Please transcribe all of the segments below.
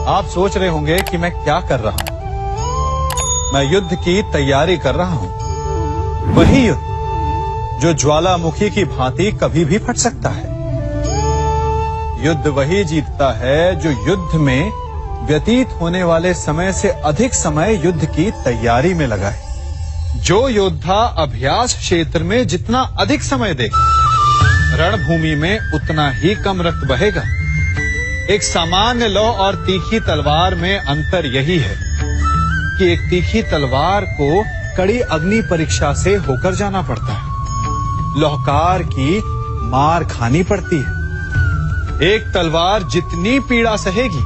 आप सोच रहे होंगे कि मैं क्या कर रहा हूं। मैं युद्ध की तैयारी कर रहा हूं। वही युद्ध जो ज्वालामुखी की भांति कभी भी फट सकता है। युद्ध वही जीतता है जो युद्ध में व्यतीत होने वाले समय से अधिक समय युद्ध की तैयारी में लगाए। जो योद्धा अभ्यास क्षेत्र में जितना अधिक समय दे, रणभूमि में उतना ही कम रक्त बहेगा। एक सामान्य लौह और तीखी तलवार में अंतर यही है कि एक तीखी तलवार को कड़ी अग्नि परीक्षा से होकर जाना पड़ता है। लौहकार की मार खानी पड़ती है। एक तलवार जितनी पीड़ा सहेगी,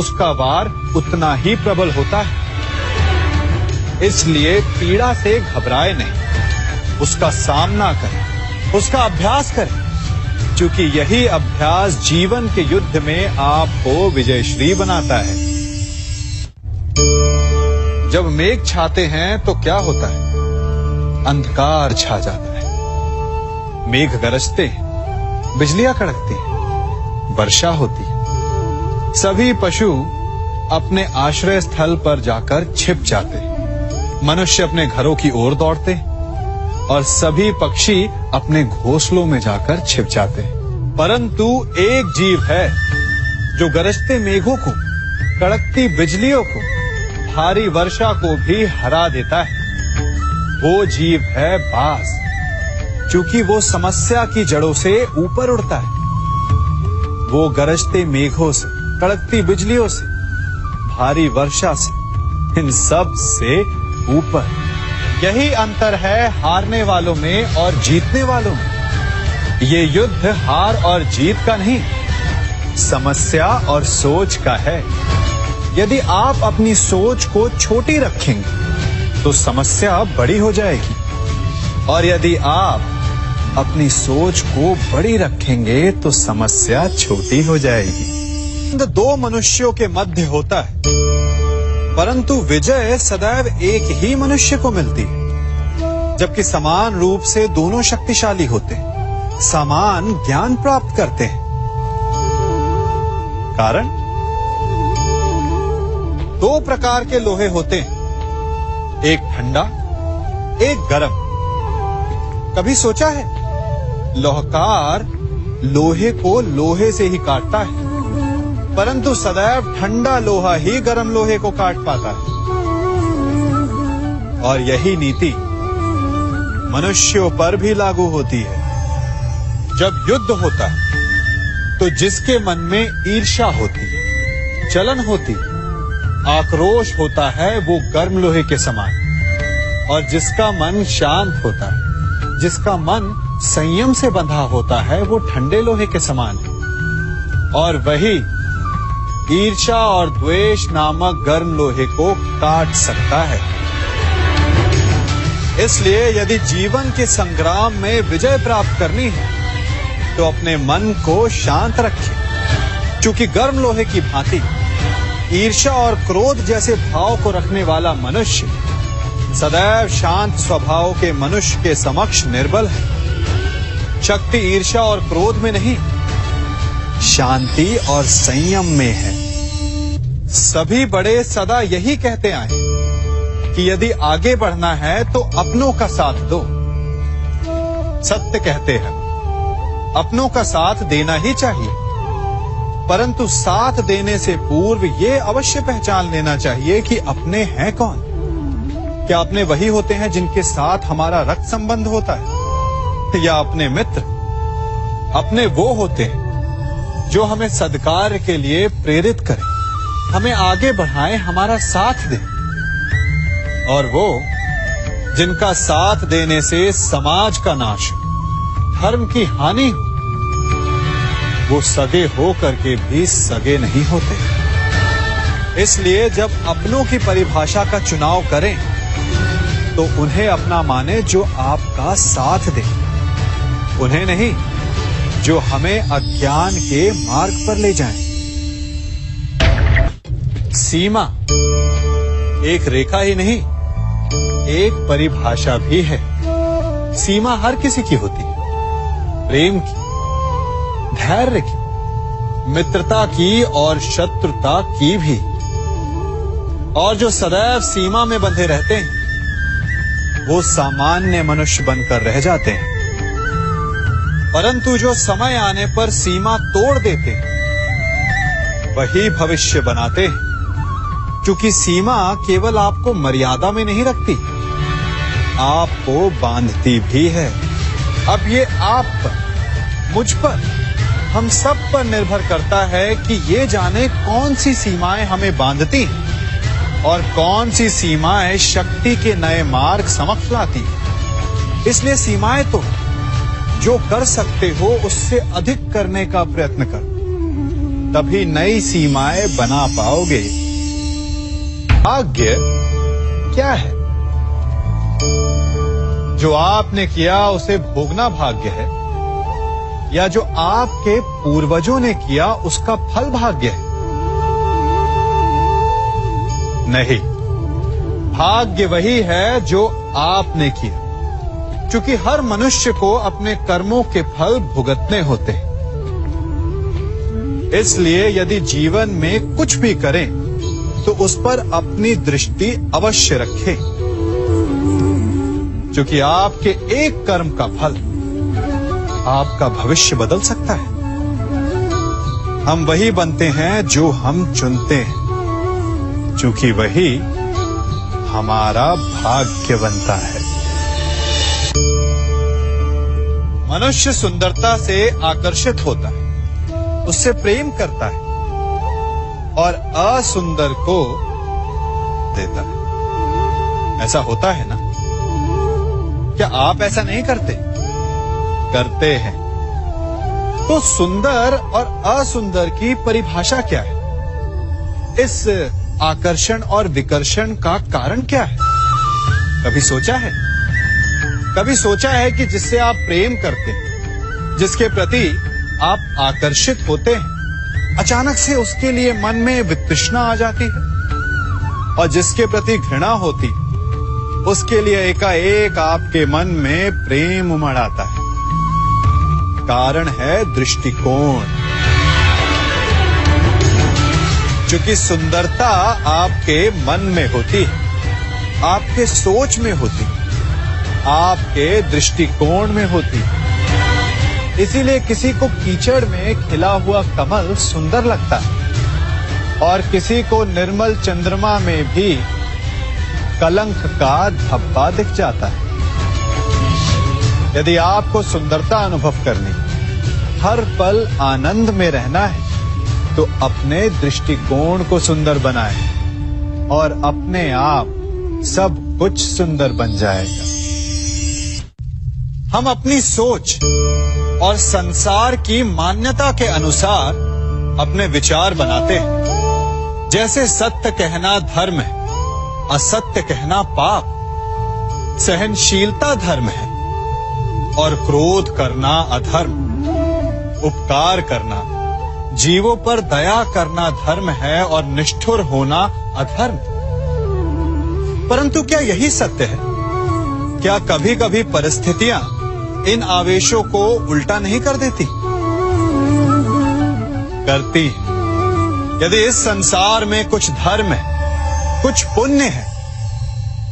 उसका वार उतना ही प्रबल होता है। इसलिए पीड़ा से घबराए नहीं, उसका सामना करें, उसका अभ्यास करें, क्योंकि यही अभ्यास जीवन के युद्ध में आपको विजयश्री बनाता है। जब मेघ छाते हैं तो क्या होता है? अंधकार छा जाता है। मेघ गरजते हैं, बिजलियां कड़कती हैं, वर्षा होती है। सभी पशु अपने आश्रय स्थल पर जाकर छिप जाते हैं। मनुष्य अपने घरों की ओर दौड़ते हैं और सभी पक्षी अपने घोंसलों में जाकर छिप जाते हैं। परंतु एक जीव है जो गरजते मेघों को, कड़कती बिजलियों को, भारी वर्षा को भी हरा देता है। वो जीव है बाज, क्योंकि वो समस्या की जड़ों से ऊपर उड़ता है। वो गरजते मेघों से, कड़कती बिजलियों से, भारी वर्षा से, इन सब से ऊपर। यही अंतर है हारने वालों में और जीतने वालों में। ये युद्ध हार और जीत का नहीं, समस्या और सोच का है। यदि आप अपनी सोच को छोटी रखेंगे तो समस्या बड़ी हो जाएगी, और यदि आप अपनी सोच को बड़ी रखेंगे तो समस्या छोटी हो जाएगी। दो मनुष्यों के मध्य होता है, परंतु विजय सदैव एक ही मनुष्य को मिलती है। जबकि समान रूप से दोनों शक्तिशाली होते हैं, समान ज्ञान प्राप्त करते हैं। कारण दो प्रकार के लोहे होते हैं, एक ठंडा, एक गर्म। कभी सोचा है? लौहकार लोहे को लोहे से ही काटता है, परंतु सदैव ठंडा लोहा ही गर्म लोहे को काट पाता है। और यही नीति मनुष्यों पर भी लागू होती है। जब युद्ध होता है तो जिसके मन में ईर्ष्या होती है, जलन होती है, आक्रोश होता है, वो गर्म लोहे के समान। और जिसका मन शांत होता है, जिसका मन संयम से बंधा होता है, वो ठंडे लोहे के समान है। और वही ईर्ष्या और द्वेष नामक गर्म लोहे को काट सकता है। इसलिए यदि जीवन के संग्राम में विजय प्राप्त करनी है तो अपने मन को शांत रखें, क्योंकि गर्म लोहे की भांति ईर्ष्या और क्रोध जैसे भाव को रखने वाला मनुष्य सदैव शांत स्वभाव के मनुष्य के समक्ष निर्बल है। शक्ति ईर्ष्या और क्रोध में नहीं, शांति और संयम में है। सभी बड़े सदा यही कहते आए कि यदि आगे बढ़ना है तो अपनों का साथ दो। सत्य कहते हैं, अपनों का साथ देना ही चाहिए, परंतु साथ देने से पूर्व ये अवश्य पहचान लेना चाहिए कि अपने हैं कौन। क्या अपने वही होते हैं जिनके साथ हमारा रक्त संबंध होता है, या अपने मित्र? अपने वो होते हैं जो हमें सद्कार्य के लिए प्रेरित करें, हमें आगे बढ़ाएं, हमारा साथ दें। और वो जिनका साथ देने से समाज का नाश हो, धर्म की हानि हो, वो सगे हो करके भी सगे नहीं होते। इसलिए जब अपनों की परिभाषा का चुनाव करें तो उन्हें अपना माने जो आपका साथ दे, उन्हें नहीं जो हमें अज्ञान के मार्ग पर ले जाएं। सीमा एक रेखा ही नहीं, एक परिभाषा भी है। सीमा हर किसी की होती है, प्रेम की, धैर्य की, मित्रता की और शत्रुता की भी। और जो सदैव सीमा में बंधे रहते हैं वो सामान्य मनुष्य बनकर रह जाते हैं, परंतु जो समय आने पर सीमा तोड़ देते हैं वही भविष्य बनाते हैं, क्योंकि सीमा केवल आपको मर्यादा में नहीं रखती, आपको बांधती भी है। अब ये आप पर, मुझ पर, हम सब पर निर्भर करता है कि ये जाने कौन सी सीमाएं हमें बांधती हैं और कौन सी सीमाएं शक्ति के नए मार्ग समक्ष लाती हैं। इसलिए सीमाएं तो जो कर सकते हो उससे अधिक करने का प्रयत्न करो, तभी नई सीमाएं बना पाओगे। भाग्य क्या है? जो आपने किया उसे भोगना भाग्य है, या जो आपके पूर्वजों ने किया उसका फल भाग्य है? नहीं, भाग्य वही है जो आपने किया, क्योंकि हर मनुष्य को अपने कर्मों के फल भुगतने होते हैं। इसलिए यदि जीवन में कुछ भी करें तो उस पर अपनी दृष्टि अवश्य रखें, क्योंकि आपके एक कर्म का फल आपका भविष्य बदल सकता है। हम वही बनते हैं जो हम चुनते हैं, क्योंकि वही हमारा भाग्य बनता है। मनुष्य सुंदरता से आकर्षित होता है, उससे प्रेम करता है और असुंदर को देता है। ऐसा होता है ना? क्या आप ऐसा नहीं करते? करते हैं। तो सुंदर और असुंदर की परिभाषा क्या है? इस आकर्षण और विकर्षण का कारण क्या है? कभी सोचा है? कभी सोचा है कि जिससे आप प्रेम करते हैं, जिसके प्रति आप आकर्षित होते हैं, अचानक से उसके लिए मन में वितृष्णा आ जाती है, और जिसके प्रति घृणा होती उसके लिए एकाएक आपके मन में प्रेम उमड़ आता है। कारण है दृष्टिकोण। क्योंकि सुंदरता आपके मन में होती है, आपके सोच में होती है, आपके दृष्टिकोण में होती है। इसीलिए किसी को कीचड़ में खिला हुआ कमल सुंदर लगता है, और किसी को निर्मल चंद्रमा में भी कलंक का धब्बा दिख जाता है। यदि आपको सुंदरता अनुभव करनी, हर पल आनंद में रहना है, तो अपने दृष्टिकोण को सुंदर बनाएं और अपने आप सब कुछ सुंदर बन जाएगा। हम अपनी सोच और संसार की मान्यता के अनुसार अपने विचार बनाते हैं। जैसे सत्य कहना धर्म है, असत्य कहना पाप, सहनशीलता धर्म है और क्रोध करना अधर्म, उपकार करना, जीवों पर दया करना धर्म है और निष्ठुर होना अधर्म। परंतु क्या यही सत्य है? क्या कभी कभी परिस्थितियां इन आवेशों को उल्टा नहीं कर देती? करती है। यदि इस संसार में कुछ धर्म है, कुछ पुण्य है,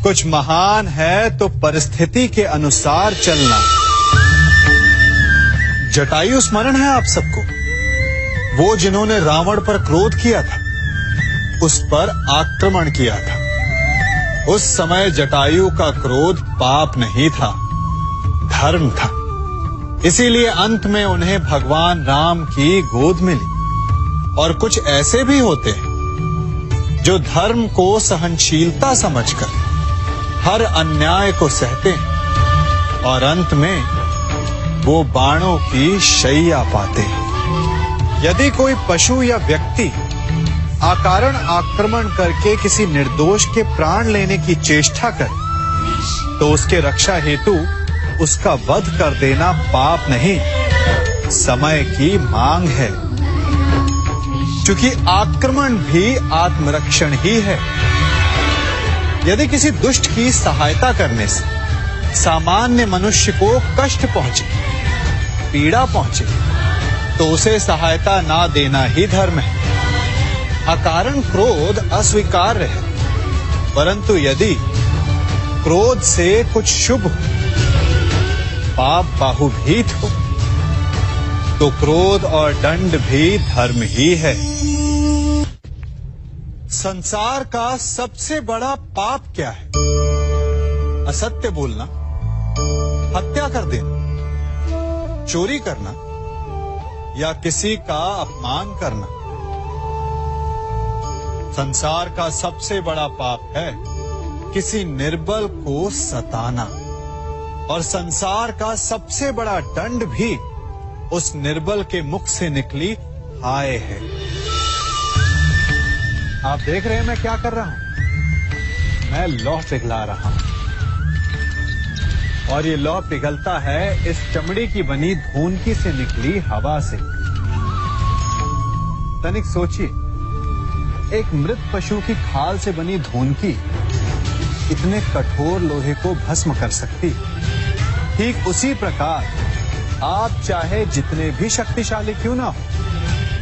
कुछ महान है, तो परिस्थिति के अनुसार चलना। जटायु स्मरण है आप सबको, वो जिन्होंने रावण पर क्रोध किया था, उस पर आक्रमण किया था। उस समय जटायु का क्रोध पाप नहीं था, धर्म था। इसीलिए अंत में उन्हें भगवान राम की गोद मिली। और कुछ ऐसे भी होते हैं जो धर्म को सहनशीलता समझकर हर अन्याय को सहते हैं और अंत में वो बाणों की शैया पाते हैं। यदि कोई पशु या व्यक्ति अकारण आक्रमण करके किसी निर्दोष के प्राण लेने की चेष्टा करे, तो उसके रक्षा हेतु उसका वध कर देना पाप नहीं, समय की मांग है। क्योंकि आक्रमण भी आत्मरक्षण ही है। यदि किसी दुष्ट की सहायता करने से सामान्य मनुष्य को कष्ट पहुंचे, पीड़ा पहुंचे, तो उसे सहायता ना देना ही धर्म है। अकारण क्रोध अस्वीकार्य है, परंतु यदि क्रोध से कुछ शुभ हो, पाप बाहुभीत हो, तो क्रोध और दंड भी धर्म ही है। संसार का सबसे बड़ा पाप क्या है? असत्य बोलना, हत्या कर देना, चोरी करना या किसी का अपमान करना। संसार का सबसे बड़ा पाप है किसी निर्बल को सताना, और संसार का सबसे बड़ा दंड भी उस निर्बल के मुख से निकली हाय है। आप देख रहे हैं मैं क्या कर रहा हूं? मैं लौह पिघला रहा हूं, और ये लौह पिघलता है इस चमड़ी की बनी धूनकी से निकली हवा से। तनिक सोचिए, एक मृत पशु की खाल से बनी धूनकी इतने कठोर लोहे को भस्म कर सकती। ठीक उसी प्रकार आप चाहे जितने भी शक्तिशाली क्यों ना हो,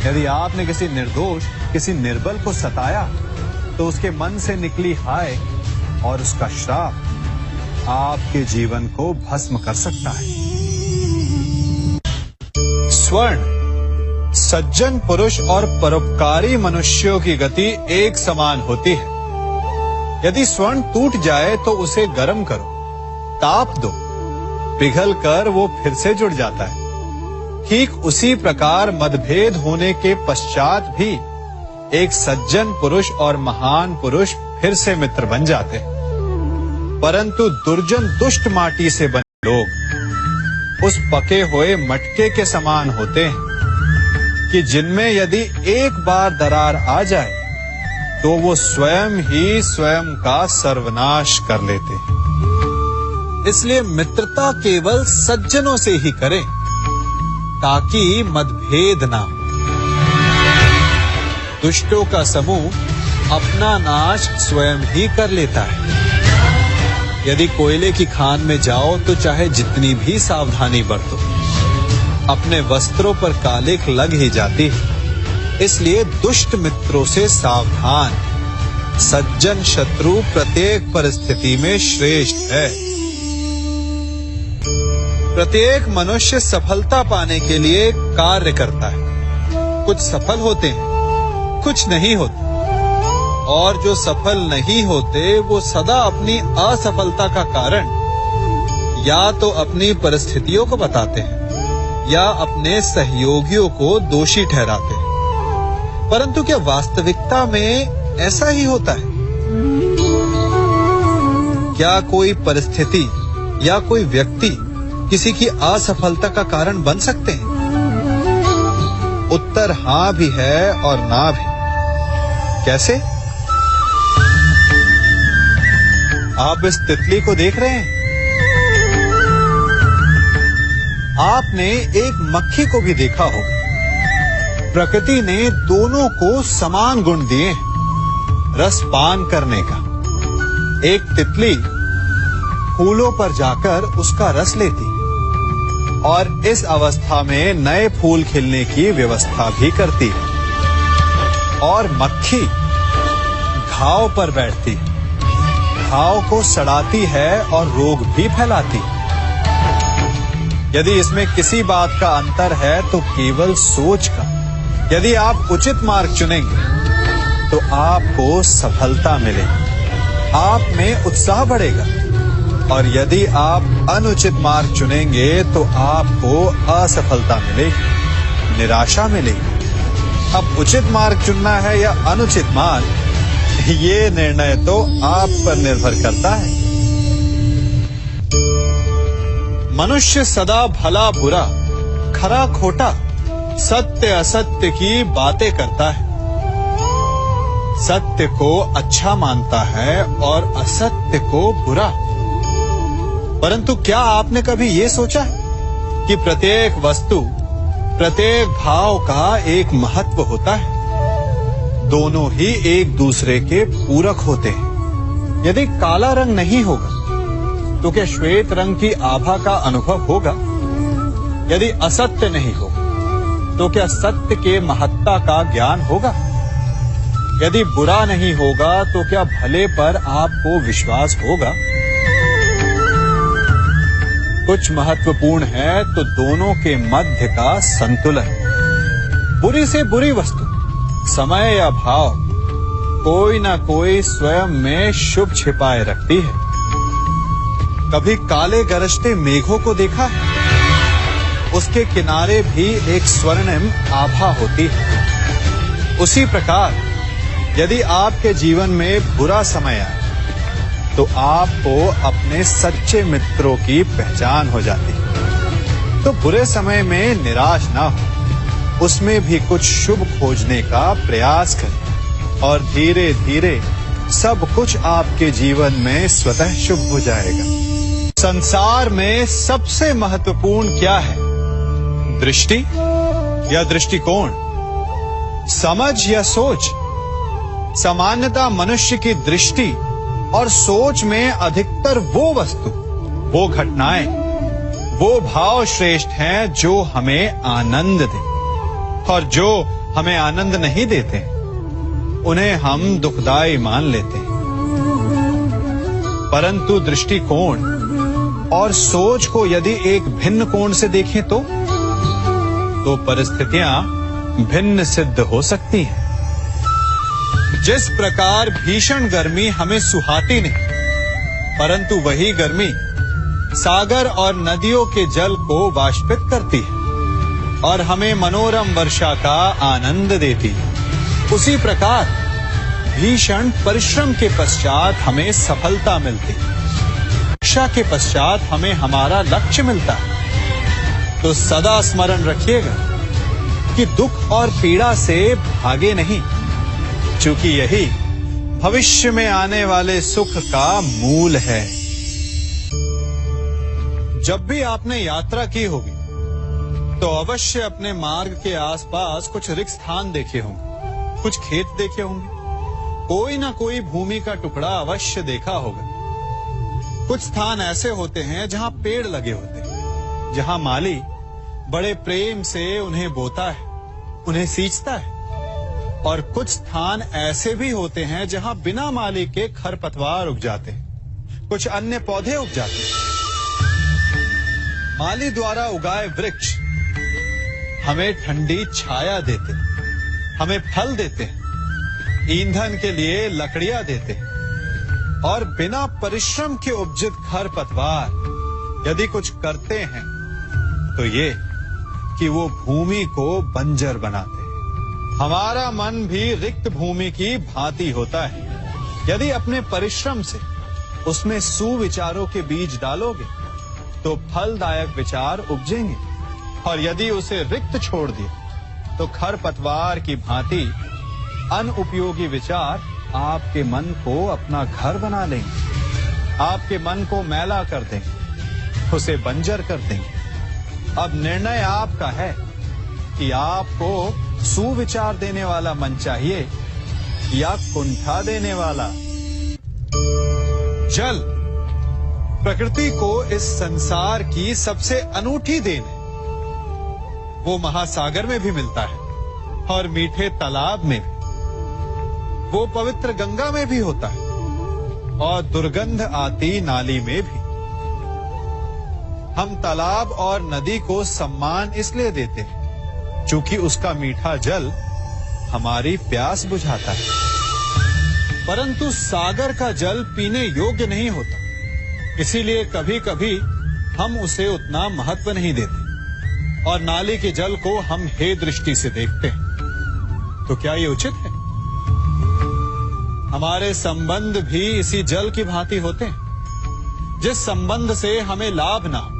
यदि आपने किसी निर्दोष, किसी निर्बल को सताया, तो उसके मन से निकली हाय और उसका श्राप आपके जीवन को भस्म कर सकता है। स्वर्ण सज्जन पुरुष और परोपकारी मनुष्यों की गति एक समान होती है। यदि स्वर्ण टूट जाए तो उसे गर्म करो, ताप दो, पिघल कर वो फिर से जुड़ जाता है। ठीक उसी प्रकार मतभेद होने के पश्चात भी एक सज्जन पुरुष और महान पुरुष फिर से मित्र बन जाते हैं। परंतु दुर्जन दुष्ट माटी से बने लोग उस पके हुए मटके के समान होते हैं कि जिनमें यदि एक बार दरार आ जाए तो वो स्वयं ही स्वयं का सर्वनाश कर लेते हैं। इसलिए मित्रता केवल सज्जनों से ही करें ताकि मतभेद ना हो। दुष्टों का समूह अपना नाश स्वयं ही कर लेता है। यदि कोयले की खान में जाओ तो चाहे जितनी भी सावधानी बरतो, अपने वस्त्रों पर कालिख लग ही जाती है। इसलिए दुष्ट मित्रों से सावधान। सज्जन शत्रु प्रत्येक परिस्थिति में श्रेष्ठ है। प्रत्येक मनुष्य सफलता पाने के लिए कार्य करता है। कुछ सफल होते हैं, कुछ नहीं होते, और जो सफल नहीं होते वो सदा अपनी असफलता का कारण या तो अपनी परिस्थितियों को बताते हैं या अपने सहयोगियों को दोषी ठहराते हैं। परंतु क्या वास्तविकता में ऐसा ही होता है? क्या कोई परिस्थिति या कोई व्यक्ति किसी की असफलता का कारण बन सकते हैं? उत्तर हां भी है और ना भी। कैसे? आप इस तितली को देख रहे हैं? आपने एक मक्खी को भी देखा हो। प्रकृति ने दोनों को समान गुण दिए, रस पान करने का। एक तितली फूलों पर जाकर उसका रस लेती और इस अवस्था में नए फूल खिलने की व्यवस्था भी करती है। और मक्खी घाव पर बैठती है, घाव को सड़ाती है और रोग भी फैलाती है। यदि इसमें किसी बात का अंतर है तो केवल सोच का। यदि आप उचित मार्ग चुनेंगे तो आपको सफलता मिलेगी, आप में उत्साह बढ़ेगा, और यदि आप अनुचित मार्ग चुनेंगे तो आपको असफलता मिलेगी, निराशा मिलेगी। अब उचित मार्ग चुनना है या अनुचित मार्ग, ये निर्णय तो आप पर निर्भर करता है। मनुष्य सदा भला बुरा, खरा खोटा, सत्य असत्य की बातें करता है। सत्य को अच्छा मानता है और असत्य को बुरा। परंतु क्या आपने कभी ये सोचा है कि प्रत्येक वस्तु, प्रत्येक भाव का एक महत्व होता है? दोनों ही एक दूसरे के पूरक होते हैं। यदि काला रंग नहीं होगा तो क्या श्वेत रंग की आभा का अनुभव होगा? यदि असत्य नहीं होगा तो क्या सत्य के महत्ता का ज्ञान होगा? यदि बुरा नहीं होगा तो क्या भले पर आपको विश्वास होगा? कुछ महत्वपूर्ण है तो दोनों के मध्य का संतुलन। बुरी से बुरी वस्तु, समय या भाव, कोई ना कोई स्वयं में शुभ छिपाए रखती है। कभी काले गरजते मेघों को देखा है? उसके किनारे भी एक स्वर्णिम आभा होती है। उसी प्रकार यदि आपके जीवन में बुरा समय आए तो आपको अपने सच्चे मित्रों की पहचान हो जाती है। तो बुरे समय में निराश ना हो, उसमें भी कुछ शुभ खोजने का प्रयास करें और धीरे धीरे सब कुछ आपके जीवन में स्वतः शुभ हो जाएगा। संसार में सबसे महत्वपूर्ण क्या है? दृष्टि या दृष्टिकोण, समझ या सोच? सामान्यतः मनुष्य की दृष्टि और सोच में अधिकतर वो वस्तु, वो घटनाएं, वो भाव श्रेष्ठ हैं जो हमें आनंद दे, और जो हमें आनंद नहीं देते उन्हें हम दुखदाई मान लेते हैं। परंतु दृष्टिकोण और सोच को यदि एक भिन्न कोण से देखें तो परिस्थितियां भिन्न सिद्ध हो सकती हैं। जिस प्रकार भीषण गर्मी हमें सुहाती नहीं, परंतु वही गर्मी सागर और नदियों के जल को वाष्पित करती है और हमें मनोरम वर्षा का आनंद देती है, उसी प्रकार भीषण परिश्रम के पश्चात हमें सफलता मिलती है। शिक्षा के पश्चात हमें हमारा लक्ष्य मिलता है। तो सदा स्मरण रखिएगा कि दुख और पीड़ा से भागे नहीं, क्योंकि यही भविष्य में आने वाले सुख का मूल है। जब भी आपने यात्रा की होगी तो अवश्य अपने मार्ग के आसपास कुछ रिक्त स्थान देखे होंगे, कुछ खेत देखे होंगे, कोई ना कोई भूमि का टुकड़ा अवश्य देखा होगा। कुछ स्थान ऐसे होते हैं जहां पेड़ लगे होते हैं, जहां माली बड़े प्रेम से उन्हें बोता है, उन्हें सींचता है। और कुछ स्थान ऐसे भी होते हैं जहां बिना माली के खरपतवार उग जाते हैं, कुछ अन्य पौधे उग जाते हैं। माली द्वारा उगाए वृक्ष हमें ठंडी छाया देते हैं, हमें फल देते हैं, ईंधन के लिए लकड़ियां देते हैं। और बिना परिश्रम के उपजित खरपतवार यदि कुछ करते हैं तो ये कि वो भूमि को बंजर बनाते हैं। हमारा मन भी रिक्त भूमि की भांति होता है। यदि अपने परिश्रम से उसमें सुविचारों के बीज डालोगे तो फलदायक विचार उपजेंगे, और यदि उसे रिक्त छोड़ दिया तो खरपतवार की भांति अनुपयोगी विचार आपके मन को अपना घर बना लेंगे, आपके मन को मैला कर देंगे, उसे बंजर कर देंगे। अब निर्णय आपका है कि आपको सुविचार देने वाला मन चाहिए या कुंठा देने वाला। जल प्रकृति को इस संसार की सबसे अनूठी देन है। वो महासागर में भी मिलता है और मीठे तालाब में भी, वो पवित्र गंगा में भी होता है और दुर्गंध आती नाली में भी। हम तालाब और नदी को सम्मान इसलिए देते हैं क्योंकि उसका मीठा जल हमारी प्यास बुझाता है, परंतु सागर का जल पीने योग्य नहीं होता, इसीलिए कभी कभी हम उसे उतना महत्व नहीं देते और नाली के जल को हम हे दृष्टि से देखते हैं। तो क्या ये उचित है? हमारे संबंध भी इसी जल की भांति होते हैं। जिस संबंध से हमें लाभ ना हो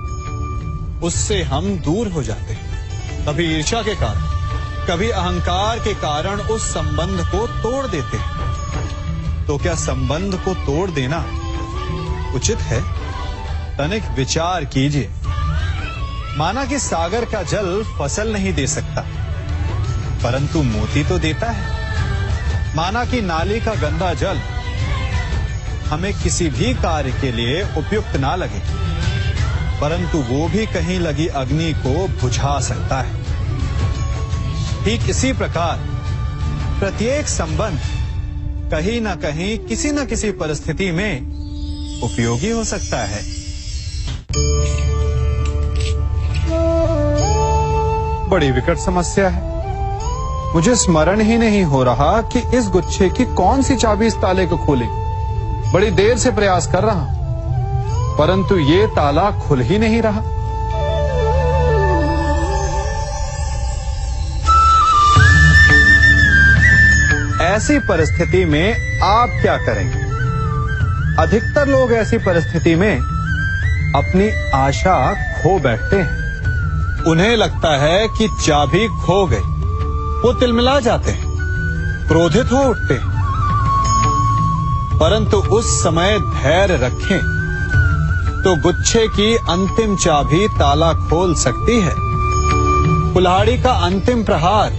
उससे हम दूर हो जाते हैं। कभी ईर्ष्या के कारण, कभी अहंकार के कारण उस संबंध को तोड़ देते हैं। तो क्या संबंध को तोड़ देना उचित है? तनिक विचार कीजिए। माना कि सागर का जल फसल नहीं दे सकता, परंतु मोती तो देता है। माना कि नाली का गंदा जल हमें किसी भी कार्य के लिए उपयुक्त ना लगे, परंतु वो भी कहीं लगी अग्नि को बुझा सकता है। ठीक इसी प्रकार प्रत्येक संबंध कहीं ना कहीं किसी न किसी परिस्थिति में उपयोगी हो सकता है। बड़ी विकट समस्या है। मुझे स्मरण ही नहीं हो रहा कि इस गुच्छे की कौन सी चाबी इस ताले को खोलेगी। बड़ी देर से प्रयास कर रहा हूं, परंतु ये ताला खुल ही नहीं रहा। ऐसी परिस्थिति में आप क्या करेंगे? अधिकतर लोग ऐसी परिस्थिति में अपनी आशा खो बैठते हैं। उन्हें लगता है कि चाबी खो गई। वो तिलमिला जाते हैं, क्रोधित हो उठते हैं। परंतु उस समय धैर्य रखें तो गुच्छे की अंतिम चाबी ताला खोल सकती है। कुल्हाड़ी का अंतिम प्रहार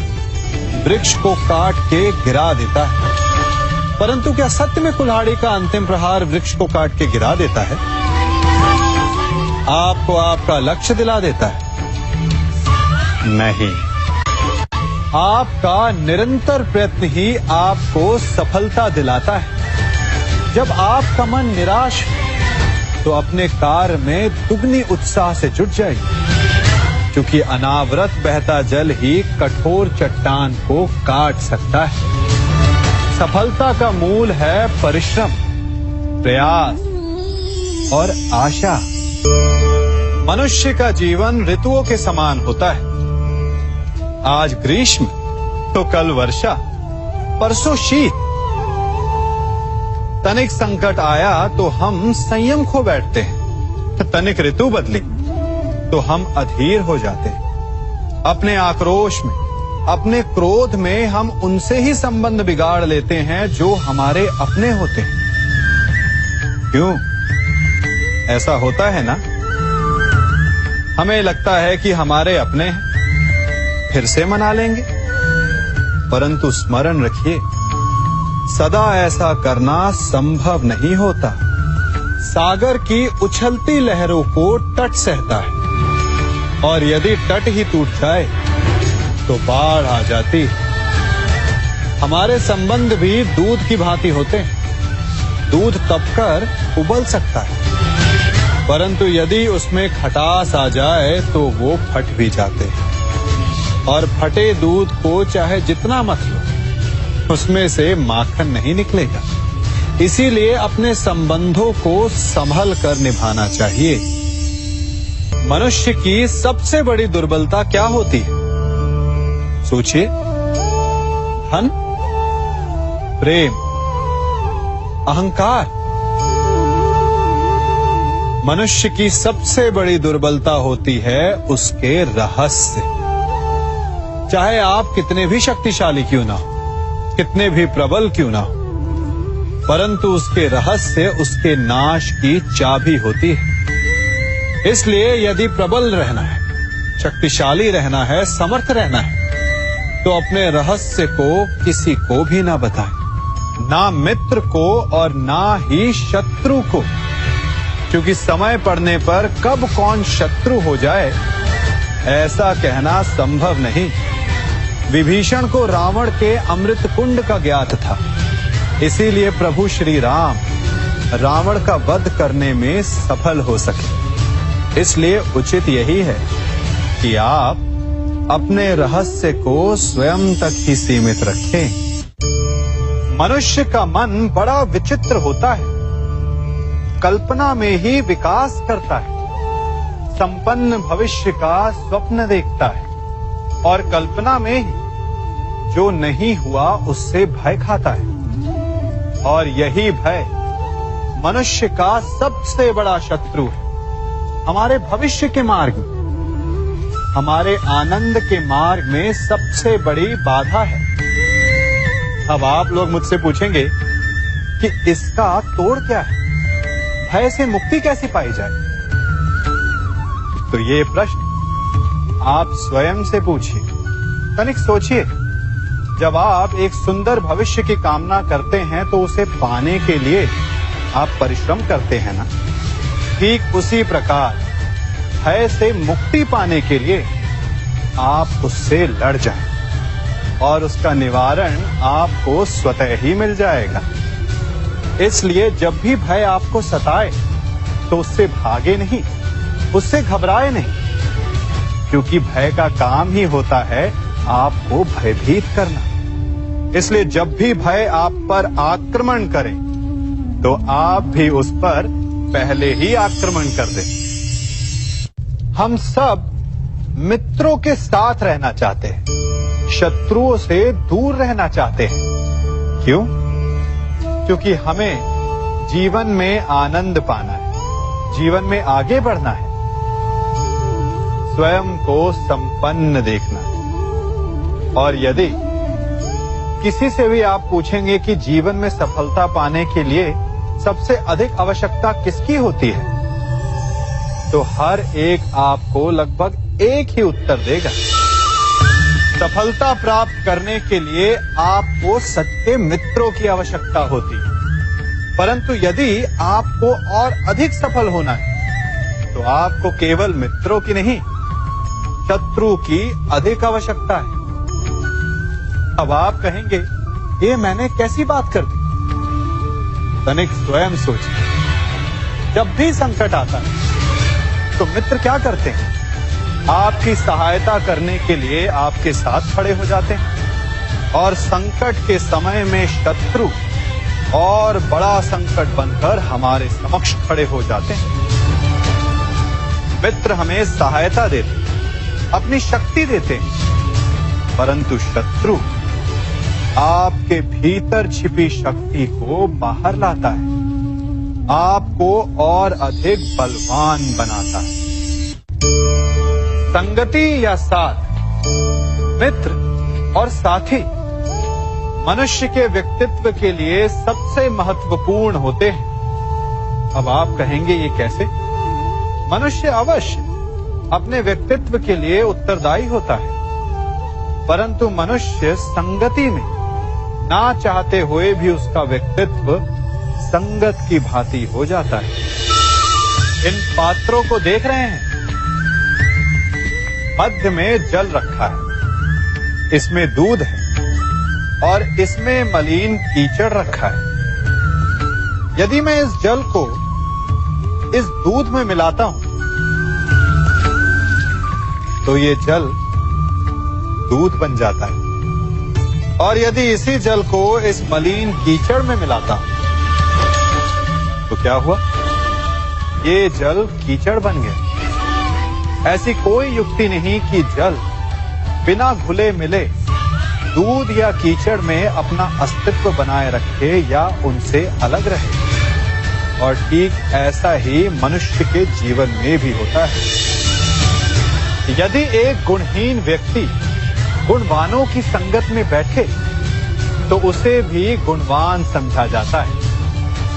वृक्ष को काट के गिरा देता है, परंतु क्या सत्य में कुल्हाड़ी का अंतिम प्रहार वृक्ष को काट के गिरा देता है? आपको आपका लक्ष्य दिला देता है? नहीं। आपका निरंतर प्रयत्न ही आपको सफलता दिलाता है। जब आपका मन निराश है तो अपने कार्य में दुगनी उत्साह से जुट जाइए, क्योंकि अनावरत बहता जल ही कठोर चट्टान को काट सकता है। सफलता का मूल है परिश्रम, प्रयास और आशा। मनुष्य का जीवन ऋतुओं के समान होता है। आज ग्रीष्म तो कल वर्षा, परसों शीत। तनिक संकट आया तो हम संयम खो बैठते हैं। तनिक ऋतु बदली तो हम अधीर हो जाते हैं। अपने आक्रोश में, अपने क्रोध में हम उनसे ही संबंध बिगाड़ लेते हैं जो हमारे अपने होते हैं। क्यों ऐसा होता है ना? हमें लगता है कि हमारे अपने हैं, फिर से मना लेंगे, परंतु स्मरण रखिए, सदा ऐसा करना संभव नहीं होता। सागर की उछलती लहरों को तट सहता है, और यदि तट ही टूट जाए तो बाढ़ आ जाती। हमारे संबंध भी दूध की भांति होते हैं। दूध तपकर उबल सकता है, परंतु यदि उसमें खटास आ जाए तो वो फट भी जाते हैं। और फटे दूध को चाहे जितना मत लो, उसमें से माखन नहीं निकलेगा। इसीलिए अपने संबंधों को संभल कर निभाना चाहिए। मनुष्य की सबसे बड़ी दुर्बलता क्या होती है? सोचिए। धन, प्रेम, अहंकार। मनुष्य की सबसे बड़ी दुर्बलता होती है उसके रहस्य। चाहे आप कितने भी शक्तिशाली क्यों ना हो, कितने भी प्रबल क्यों ना हो, परंतु उसके रहस्य उसके नाश की चाबी होती है। इसलिए यदि प्रबल रहना है, शक्तिशाली रहना है, समर्थ रहना है, तो अपने रहस्य को किसी को भी ना बताएं, ना मित्र को और ना ही शत्रु को, क्योंकि समय पड़ने पर कब कौन शत्रु हो जाए ऐसा कहना संभव नहीं। विभीषण को रावण के अमृत कुंड का ज्ञात था, इसीलिए प्रभु श्री राम रावण का वध करने में सफल हो सके। इसलिए उचित यही है कि आप अपने रहस्य को स्वयं तक ही सीमित रखें। मनुष्य का मन बड़ा विचित्र होता है, कल्पना में ही विकास करता है, संपन्न भविष्य का स्वप्न देखता है, और कल्पना में ही जो नहीं हुआ उससे भय खाता है। और यही भय मनुष्य का सबसे बड़ा शत्रु है। हमारे भविष्य के मार्ग में, हमारे आनंद के मार्ग में सबसे बड़ी बाधा है। अब आप लोग मुझसे पूछेंगे कि इसका तोड़ क्या है, भय से मुक्ति कैसे पाई जाए? तो ये प्रश्न आप स्वयं से पूछिए। तनिक सोचिए, जब आप एक सुंदर भविष्य की कामना करते हैं तो उसे पाने के लिए आप परिश्रम करते हैं ना? ठीक उसी प्रकार भय से मुक्ति पाने के लिए आप उससे लड़ जाएं। और उसका निवारण आपको स्वतः ही मिल जाएगा। इसलिए जब भी भय आपको सताए तो उससे भागे नहीं, उससे घबराए नहीं, क्योंकि भय का काम ही होता है आपको भयभीत करना। इसलिए जब भी भय आप पर आक्रमण करे तो आप भी उस पर पहले ही आक्रमण कर दें। हम सब मित्रों के साथ रहना चाहते हैं, शत्रुओं से दूर रहना चाहते हैं। क्यों? क्योंकि हमें जीवन में आनंद पाना है, जीवन में आगे बढ़ना है, स्वयं को संपन्न देखना है। और यदि किसी से भी आप पूछेंगे कि जीवन में सफलता पाने के लिए सबसे अधिक आवश्यकता किसकी होती है, तो हर एक आपको लगभग एक ही उत्तर देगा। सफलता प्राप्त करने के लिए आपको सच्चे मित्रों की आवश्यकता होती है। परंतु यदि आपको और अधिक सफल होना है तो आपको केवल मित्रों की नहीं, शत्रु की अधिक आवश्यकता है। अब आप कहेंगे, ये मैंने कैसी बात कर दी? तनिक स्वयं सोचिए। जब भी संकट आता है तो मित्र क्या करते हैं? आपकी सहायता करने के लिए आपके साथ खड़े हो जाते हैं। और संकट के समय में शत्रु और बड़ा संकट बनकर हमारे समक्ष खड़े हो जाते हैं। मित्र हमें सहायता देते हैं, अपनी शक्ति देते हैं, परंतु शत्रु आपके भीतर छिपी शक्ति को बाहर लाता है, आपको और अधिक बलवान बनाता है। संगति या साथ, मित्र और साथी मनुष्य के व्यक्तित्व के लिए सबसे महत्वपूर्ण होते हैं। अब आप कहेंगे, ये कैसे? मनुष्य अवश्य अपने व्यक्तित्व के लिए उत्तरदायी होता है, परंतु मनुष्य संगति में ना चाहते हुए भी उसका व्यक्तित्व संगत की भांति हो जाता है। इन पात्रों को देख रहे हैं, मध्य में जल रखा है, इसमें दूध है और इसमें मलिन कीचड़ रखा है। यदि मैं इस जल को इस दूध में मिलाता हूं तो ये जल दूध बन जाता है, और यदि इसी जल को इस मलिन कीचड़ में मिलाता हूं तो क्या हुआ? ये जल कीचड़ बन गया। ऐसी कोई युक्ति नहीं कि जल बिना घुले मिले दूध या कीचड़ में अपना अस्तित्व बनाए रखे या उनसे अलग रहे। और ठीक ऐसा ही मनुष्य के जीवन में भी होता है। यदि एक गुणहीन व्यक्ति गुणवानों की संगत में बैठे तो उसे भी गुणवान समझा जाता है,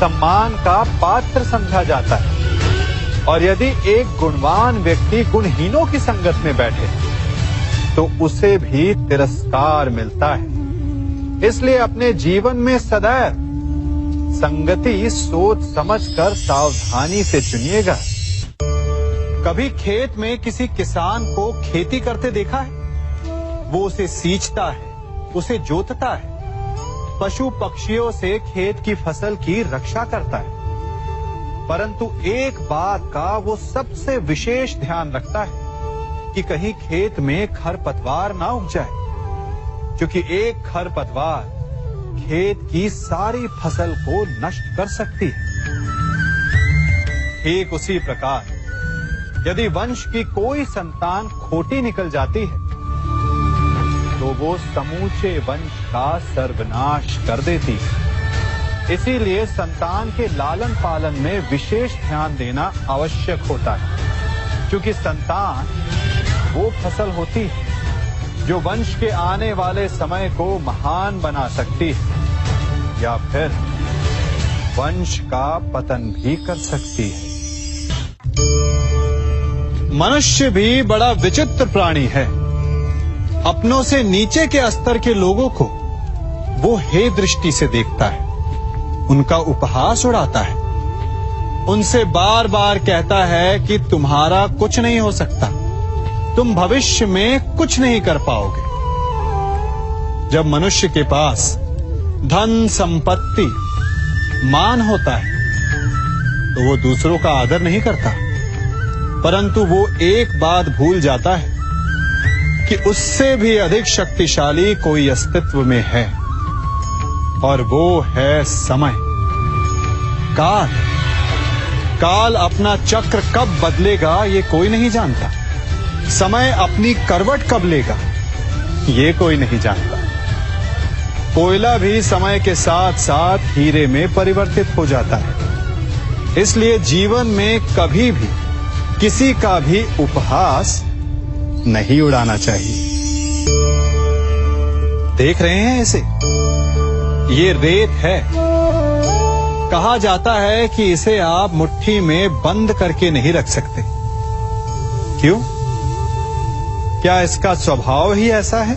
सम्मान का पात्र समझा जाता है। और यदि एक गुणवान व्यक्ति गुणहीनों की संगत में बैठे तो उसे भी तिरस्कार मिलता है। इसलिए अपने जीवन में सदैव संगति सोच समझकर सावधानी से चुनिएगा। कभी खेत में किसी किसान को खेती करते देखा है? वो उसे सींचता है, उसे जोतता है, पशु पक्षियों से खेत की फसल की रक्षा करता है, परंतु एक बात का वो सबसे विशेष ध्यान रखता है कि कहीं खेत में खरपतवार ना उग जाए, क्योंकि एक खरपतवार खेत की सारी फसल को नष्ट कर सकती है। ठीक उसी प्रकार यदि वंश की कोई संतान खोटी निकल जाती है तो वो समूचे वंश का सर्वनाश कर देती है। इसीलिए संतान के लालन पालन में विशेष ध्यान देना आवश्यक होता है, क्योंकि संतान वो फसल होती है जो वंश के आने वाले समय को महान बना सकती है या फिर वंश का पतन भी कर सकती है। मनुष्य भी बड़ा विचित्र प्राणी है। अपनों से नीचे के स्तर के लोगों को वो हे दृष्टि से देखता है, उनका उपहास उड़ाता है, उनसे बार बार कहता है कि तुम्हारा कुछ नहीं हो सकता, तुम भविष्य में कुछ नहीं कर पाओगे। जब मनुष्य के पास धन, संपत्ति, मान होता है तो वो दूसरों का आदर नहीं करता, परंतु वो एक बात भूल जाता है कि उससे भी अधिक शक्तिशाली कोई अस्तित्व में है, और वो है समय। काल काल अपना चक्र कब बदलेगा ये कोई नहीं जानता। समय अपनी करवट कब लेगा ये कोई नहीं जानता। कोयला भी समय के साथ साथ हीरे में परिवर्तित हो जाता है। इसलिए जीवन में कभी भी किसी का भी उपहास नहीं उड़ाना चाहिए। देख रहे हैं इसे, ये रेत है। कहा जाता है कि इसे आप मुट्ठी में बंद करके नहीं रख सकते। क्यों? क्या इसका स्वभाव ही ऐसा है,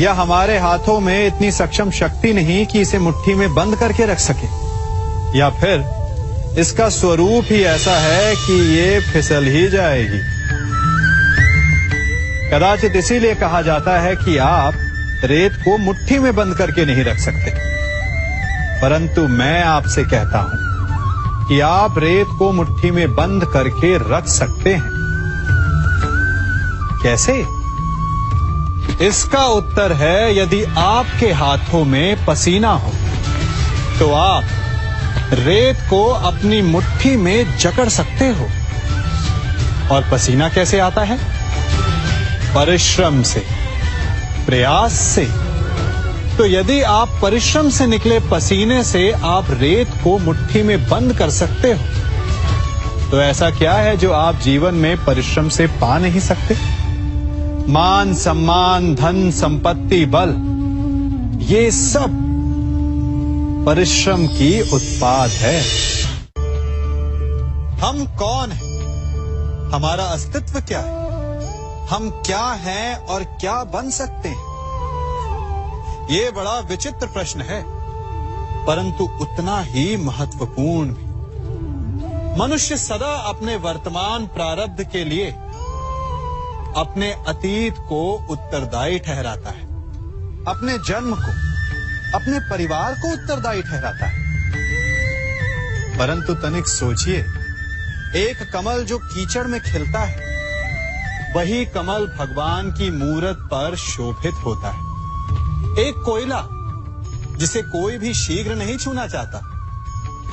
या हमारे हाथों में इतनी सक्षम शक्ति नहीं कि इसे मुट्ठी में बंद करके रख सके, या फिर इसका स्वरूप ही ऐसा है कि ये फिसल ही जाएगी। कदाचित इसीलिए कहा जाता है कि आप रेत को मुट्ठी में बंद करके नहीं रख सकते, परंतु मैं आपसे कहता हूं कि आप रेत को मुट्ठी में बंद करके रख सकते हैं। कैसे? इसका उत्तर है, यदि आपके हाथों में पसीना हो तो आप रेत को अपनी मुट्ठी में जकड़ सकते हो। और पसीना कैसे आता है? परिश्रम से, प्रयास से। तो यदि आप परिश्रम से निकले पसीने से आप रेत को मुट्ठी में बंद कर सकते हो, तो ऐसा क्या है जो आप जीवन में परिश्रम से पा नहीं सकते? मान, सम्मान, धन, संपत्ति, बल, ये सब परिश्रम की उत्पाद है। हम कौन हैं? हमारा अस्तित्व क्या है? हम क्या हैं और क्या बन सकते हैं? ये बड़ा विचित्र प्रश्न है, परंतु उतना ही महत्वपूर्ण भी। मनुष्य सदा अपने वर्तमान प्रारब्ध के लिए अपने अतीत को उत्तरदायी ठहराता है, अपने जन्म को, अपने परिवार को उत्तरदायी ठहराता है। परंतु तनिक सोचिए, एक कमल जो कीचड़ में खिलता है, वही कमल भगवान की मूरत पर शोभित होता है। एक कोयला जिसे कोई भी शीघ्र नहीं छूना चाहता,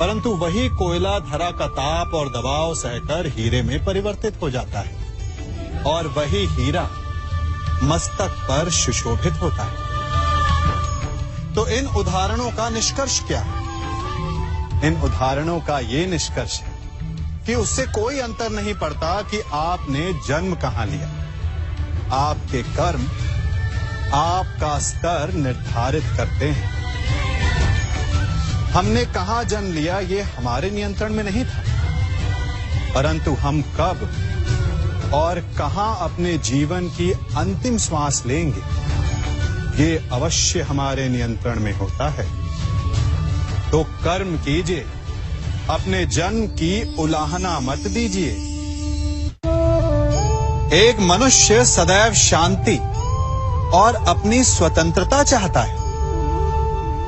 परंतु वही कोयला धरा का ताप और दबाव सहकर हीरे में परिवर्तित हो जाता है, और वही हीरा मस्तक पर सुशोभित होता है। तो इन उदाहरणों का निष्कर्ष क्या है? इन उदाहरणों का ये निष्कर्ष है कि उससे कोई अंतर नहीं पड़ता कि आपने जन्म कहां लिया। आपके कर्म आपका स्तर निर्धारित करते हैं। हमने कहां जन्म लिया ये हमारे नियंत्रण में नहीं था, परंतु हम कब और कहां अपने जीवन की अंतिम श्वास लेंगे ये अवश्य हमारे नियंत्रण में होता है। तो कर्म कीजिए, अपने जन्म की उलाहना मत दीजिए। एक मनुष्य सदैव शांति और अपनी स्वतंत्रता चाहता है,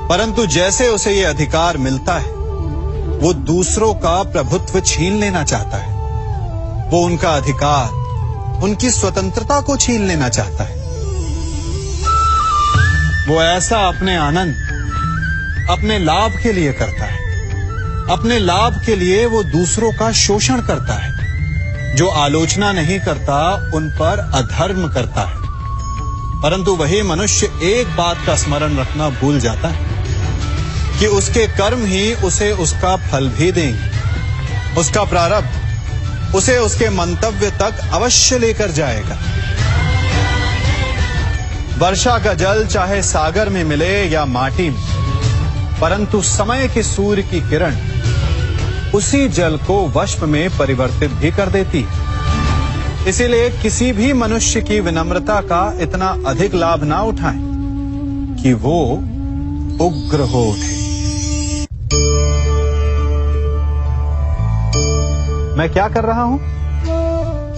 परंतु जैसे उसे ये अधिकार मिलता है, वो दूसरों का प्रभुत्व छीन लेना चाहता है। वो उनका अधिकार, उनकी स्वतंत्रता को छीन लेना चाहता है। वो ऐसा अपने आनंद, अपने लाभ के लिए करता है। अपने लाभ के लिए वो दूसरों का शोषण करता है। जो आलोचना नहीं करता उन पर अधर्म करता है। परंतु वही मनुष्य एक बात का स्मरण रखना भूल जाता है कि उसके कर्म ही उसे उसका फल भी देंगे। उसका प्रारब्ध उसे उसके मंतव्य तक अवश्य लेकर जाएगा। वर्षा का जल चाहे सागर में मिले या माटी में, परंतु समय के सूर्य की किरण उसी जल को वष्प में परिवर्तित भी कर देती है। इसीलिए किसी भी मनुष्य की विनम्रता का इतना अधिक लाभ ना उठाएं कि वो उग्र हो उठे। मैं क्या कर रहा हूं?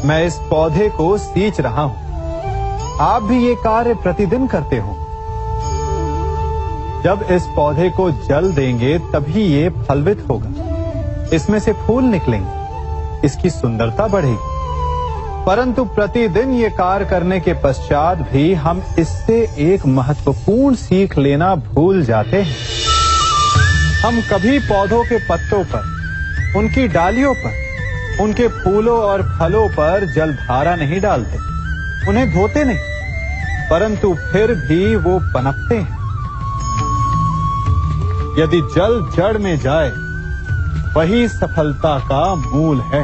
मैं इस पौधे को सींच रहा हूं। आप भी ये कार्य प्रतिदिन करते हो। जब इस पौधे को जल देंगे तभी ये फलवित होगा, इसमें से फूल निकलेंगे, इसकी सुंदरता बढ़ेगी। परंतु प्रतिदिन ये कार्य करने के पश्चात भी हम इससे एक महत्वपूर्ण सीख लेना भूल जाते हैं। हम कभी पौधों के पत्तों पर, उनकी डालियों पर, उनके फूलों और फलों पर जलधारा नहीं डालते, उन्हें धोते नहीं, परंतु फिर भी वो पनपते हैं। यदि जल जड़ में जाए, वही सफलता का मूल है।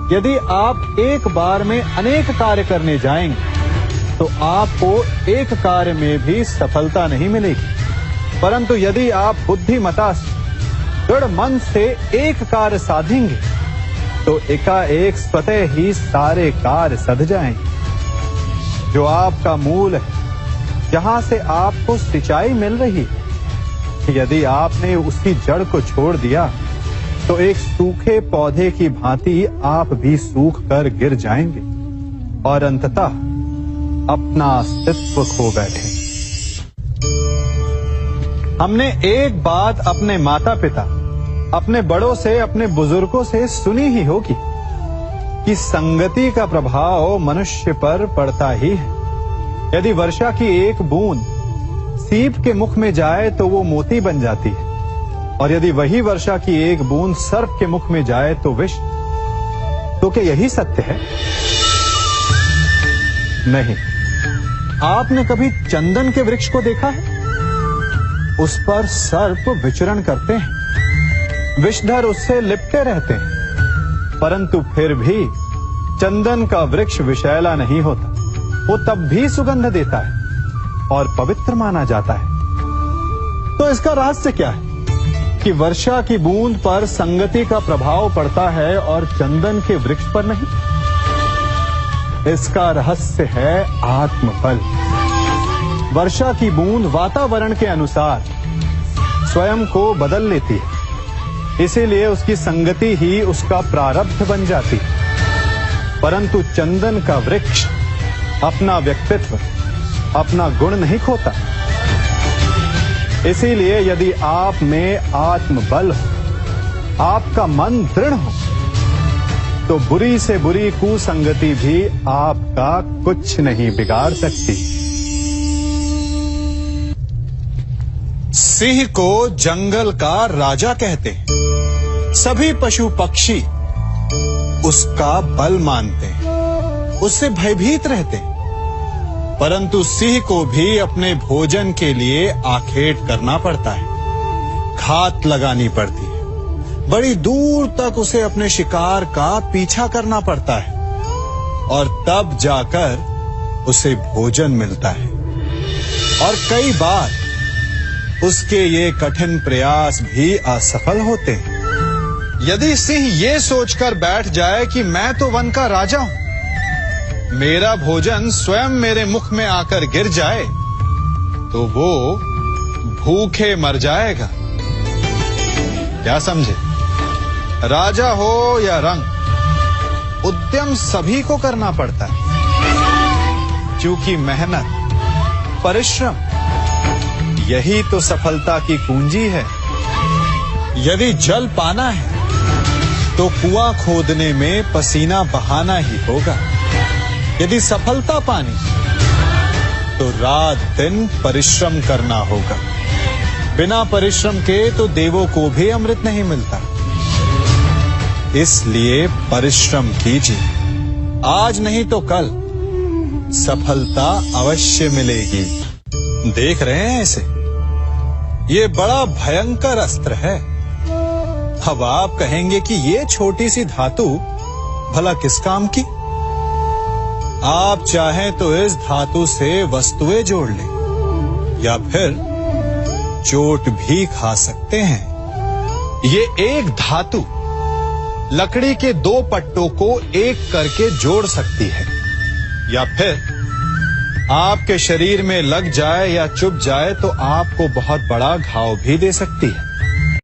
यदि आप एक बार में अनेक कार्य करने जाएंगे, तो आपको एक कार्य में भी सफलता नहीं मिलेगी। परंतु यदि आप बुद्धिमता से, दृढ़ मन से एक कार्य साधेंगे, तो एकाएक स्वतः ही सारे कार्य सध जाएंगे। जो आपका मूल है, जहां से आपको सिंचाई मिल रही है, यदि आपने उसकी जड़ को छोड़ दिया, तो एक सूखे पौधे की भांति आप भी सूख कर गिर जाएंगे और अंततः अपना अस्तित्व खो बैठे। हमने एक बात अपने माता पिता, अपने बड़ों से, अपने बुजुर्गों से सुनी ही होगी कि संगति का प्रभाव मनुष्य पर पड़ता ही है। यदि वर्षा की एक बूंद सीप के मुख में जाए तो वो मोती बन जाती है, और यदि वही वर्षा की एक बूंद सर्प के मुख में जाए तो विष। तो क्या यही सत्य है? नहीं। आपने कभी चंदन के वृक्ष को देखा है? उस पर सर्प विचरण करते हैं, विषधर उससे लिपटे रहते हैं, परंतु फिर भी चंदन का वृक्ष विषैला नहीं होता। वो तब भी सुगंध देता है और पवित्र माना जाता है। तो इसका रहस्य क्या है कि वर्षा की बूंद पर संगति का प्रभाव पड़ता है और चंदन के वृक्ष पर नहीं? इसका रहस्य है आत्मबल। वर्षा की बूंद वातावरण के अनुसार स्वयं को बदल लेती है, इसीलिए उसकी संगति ही उसका प्रारब्ध बन जाती है। परंतु चंदन का वृक्ष अपना व्यक्तित्व, अपना गुण नहीं खोता। इसीलिए यदि आप में आत्मबल हो, आपका मन दृढ़ हो, तो बुरी से बुरी कुसंगति भी आपका कुछ नहीं बिगाड़ सकती। सिंह को जंगल का राजा कहते हैं। सभी पशु पक्षी उसका बल मानते हैं, उससे भयभीत रहते हैं। परंतु सिंह को भी अपने भोजन के लिए आखेट करना पड़ता है, घात लगानी पड़ती है, बड़ी दूर तक उसे अपने शिकार का पीछा करना पड़ता है, और तब जाकर उसे भोजन मिलता है। और कई बार उसके ये कठिन प्रयास भी असफल होते हैं। यदि सिंह ये सोचकर बैठ जाए कि मैं तो वन का राजा हूं, मेरा भोजन स्वयं मेरे मुख में आकर गिर जाए, तो वो भूखे मर जाएगा। क्या समझे? राजा हो या रंक, उद्यम सभी को करना पड़ता है, क्योंकि मेहनत, परिश्रम यही तो सफलता की कुंजी है। यदि जल पाना है तो कुआं खोदने में पसीना बहाना ही होगा। यदि सफलता पानी तो रात दिन परिश्रम करना होगा। बिना परिश्रम के तो देवों को भी अमृत नहीं मिलता। इसलिए परिश्रम कीजिए, आज नहीं तो कल सफलता अवश्य मिलेगी। देख रहे हैं इसे? ये बड़ा भयंकर अस्त्र है। अब आप कहेंगे कि ये छोटी सी धातु भला किस काम की? आप चाहें तो इस धातु से वस्तुएं जोड़ लें, या फिर चोट भी खा सकते हैं। ये एक धातु लकड़ी के दो पट्टों को एक करके जोड़ सकती है, या फिर आपके शरीर में लग जाए या चुभ जाए तो आपको बहुत बड़ा घाव भी दे सकती है।